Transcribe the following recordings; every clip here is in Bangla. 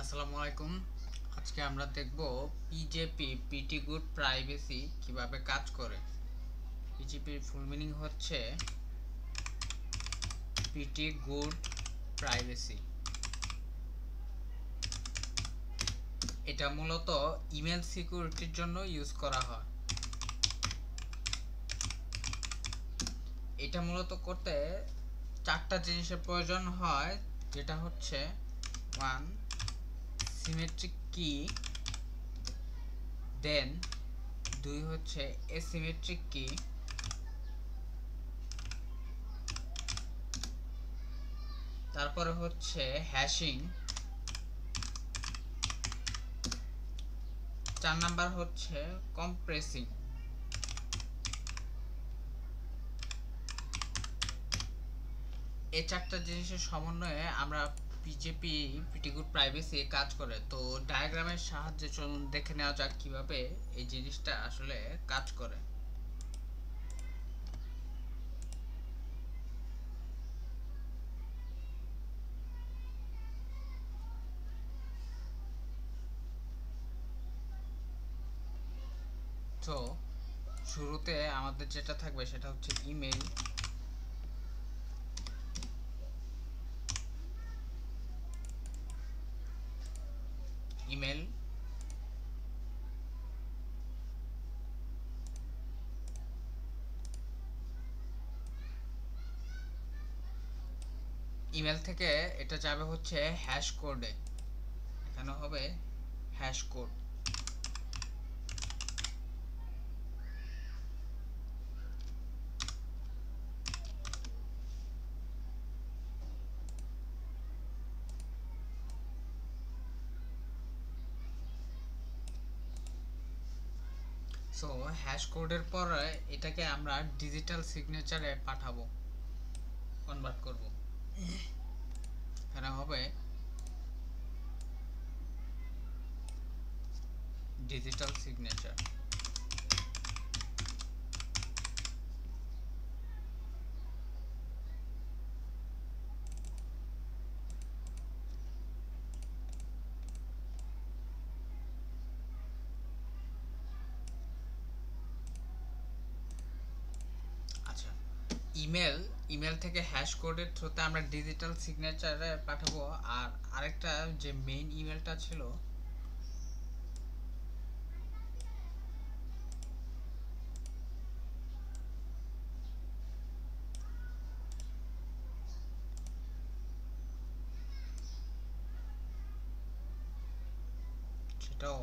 আসসালামু আলাইকুম। আজকে আমরা দেখব পিজেপি প্রিটি গুড প্রাইভেসি কিভাবে কাজ করে। পিজিপির ফুল মিনিং হচ্ছে প্রিটি গুড প্রাইভেসি। এটা মূলত ইমেল সিকিউরিটির জন্য ইউজ করা হয়। এটা মূলত করতে চারটা জিনিসের প্রয়োজন হয়, যেটা হচ্ছে 1 সিমেট্রিক কি, দেন 2 হচ্ছে এসিমেট্রিক কি, তারপরে হচ্ছে হ্যাশিং, 4 নাম্বার হচ্ছে কম্প্রেসিং। এই চারটা জিনিসের সমন্বয়ে আমরা পিজেপি প্রিটি গুড প্রাইভেসি কাজ করে। তো ডায়াগ্রামের সাহায্যে চলুন দেখে নেওয়া যাক কিভাবে এই জিনিসটা আসলে কাজ করে। তো শুরুতে আমাদের যেটা থাকবে সেটা হচ্ছে ইমেল। ইমেল ইমেল থেকে এটা যাবে হচ্ছে হ্যাশ কোডে। এখানে হবে হ্যাশ কোড। সো হ্যাশ কোডের পরে এটাকে আমরা ডিজিটাল সিগনেচারে পাঠাবো, কনভার্ট করব। এখানে হবে ডিজিটাল সিগনেচার। আচ্ছা, ইমেল ইমেল থেকে হ্যাশ কোডের থ্রুতে আমরা ডিজিটাল সিগনেচারে পাঠাবো। আর আরেকটা যে মেইন ইমেলটা ছিল সেটাও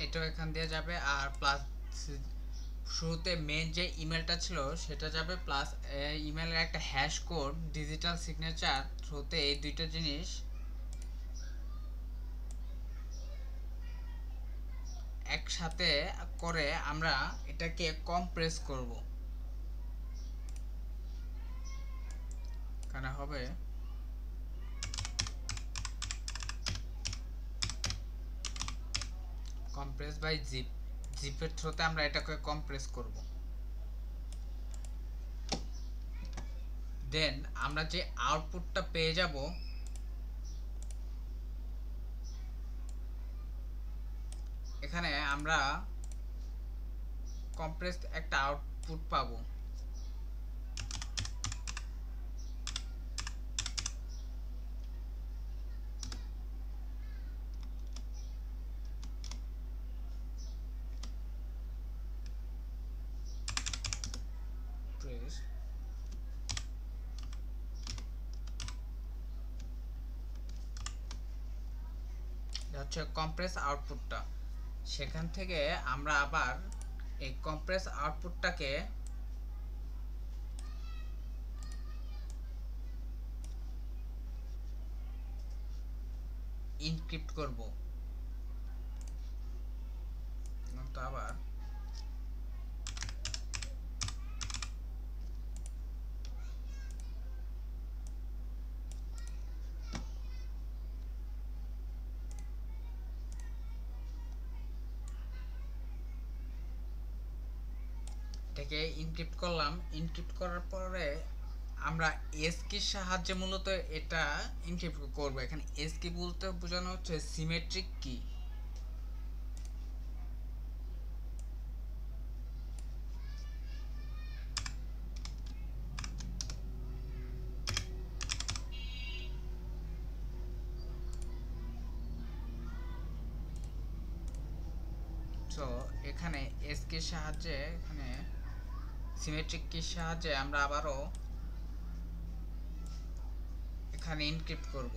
এটাও এখান দিয়ে যাবে। আর প্লাস শুরুতে মেন যে ইমেলটা ছিল সেটা যাবে, প্লাস ইমেলের একটা হ্যাশ কোড ডিজিটাল সিগনেচার থ্রুতে এই দুইটা জিনিস একসাথে করে আমরা এটাকে কম্প্রেস করব। এখানে হবে কম্প্রেস বাই জিপ। জিপের থ্রুতে আমরা এটাকে কম্প্রেস করব। দেন আমরা যে আউটপুটটা পেয়ে যাব, এখানে আমরা কম্প্রেসড একটা আউটপুট পাবো। প্রেস হচ্ছে কম্প্রেস আউটপুটটা। সেখান থেকে আমরা আবার এই কম্প্রেস আউটপুটটাকে ইনক্রিপ্ট করব। তো আবার এটাকে ইনক্রিপ্ট করলাম। ইনক্রিপ্ট করার পরে আমরা এস কির সাহায্যে মূলত এটা ইনক্রিপ্ট করব। এখানে এস কি বলতে বোঝানো হচ্ছে সিমেট্রিক কি। তো এখানে এস কির সাহায্যে, এখানে সিমেট্রিক কির সাহায্যে আমরা আবারও এখানে ইনক্রিপ্ট করব।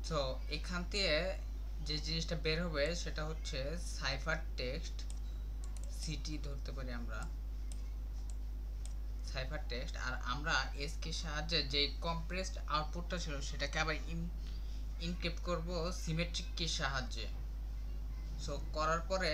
তো এখান থেকে যে জিনিসটা বের হবে সেটা হচ্ছে সাইফার টেক্সট, সিটি ধরতে পারি আমরা, সাইফার টেক্সট। আর আমরা এস কে সাহায্যে যে কম্প্রেসড আউটপুটটা ছিল সেটাকে আবার ইনক্রিপ্ট করব সিমেট্রিক কির সাহায্যে। সো করার পরে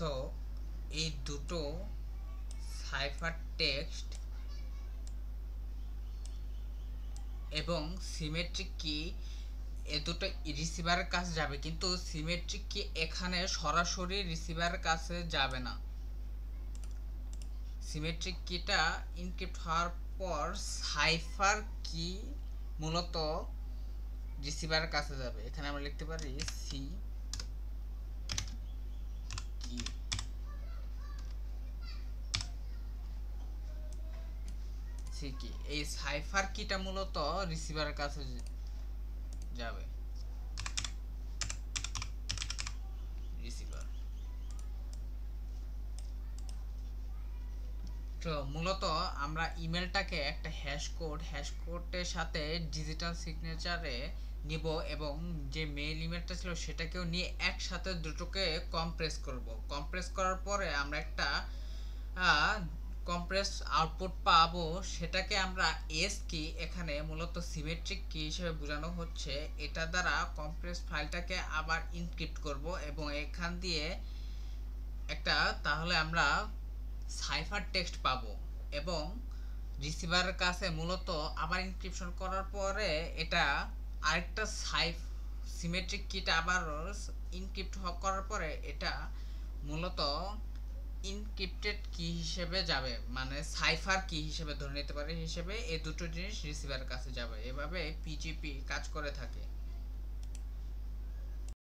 সো এই দুটো সাইফার টেক্সট এবং সিমেট্রিক কি এ দুটো রিসিভারের কাছে যাবে, কিন্তু সিমেট্রিক কি এখানে সরাসরি রিসিভারের কাছে যাবে না। সিমেট্রিক কিটা ইনক্রিপ্ট হওয়ার পর সাইফার কি মূলত রিসিভারের কাছে যাবে। এখানে আমরা লিখতে পারি সি কি, সি কি। এই সাইফার কিটা মূলত রিসিভারের কাছে যাবে, রিসিভার। তো মূলত আমরা ইমেলটাকে একটা হ্যাশ কোডের সাথে ডিজিটাল সিগনেচারে নিব এবং যে মেইল ইমেলটা ছিল সেটাকেও নিয়ে একসাথে দুটোকে কম্প্রেস করব। কম্প্রেস করার পরে আমরা একটা কম্প্রেস আউটপুট পাবো, সেটাকে আমরা এস কি, এখানে মূলত সিমেট্রিক কি হিসেবে বোঝানো হচ্ছে। এটা দ্বারা কম্প্রেস ফাইলটাকে আবার ইনক্রিপ্ট করব এবং এখান দিয়ে একটা, তাহলে আমরা সাইফার টেক্সট পাবো এবং রিসিভারের কাছে মূলত আবার ইনক্রিপশন করার পরে এটা আরেকটা সিমেট্রিক কিটা আবার ইনক্রিপ্ট করার পরে এটা মূলত ইনক্রিপ্টেড কি হিসেবে যাবে, মানে সাইফার কি হিসেবে ধরে নিতে পারে, হিসেবে এই দুটো জিনিস রিসিভারের কাছে যাবে। এভাবে পিজিপি কাজ করে থাকে।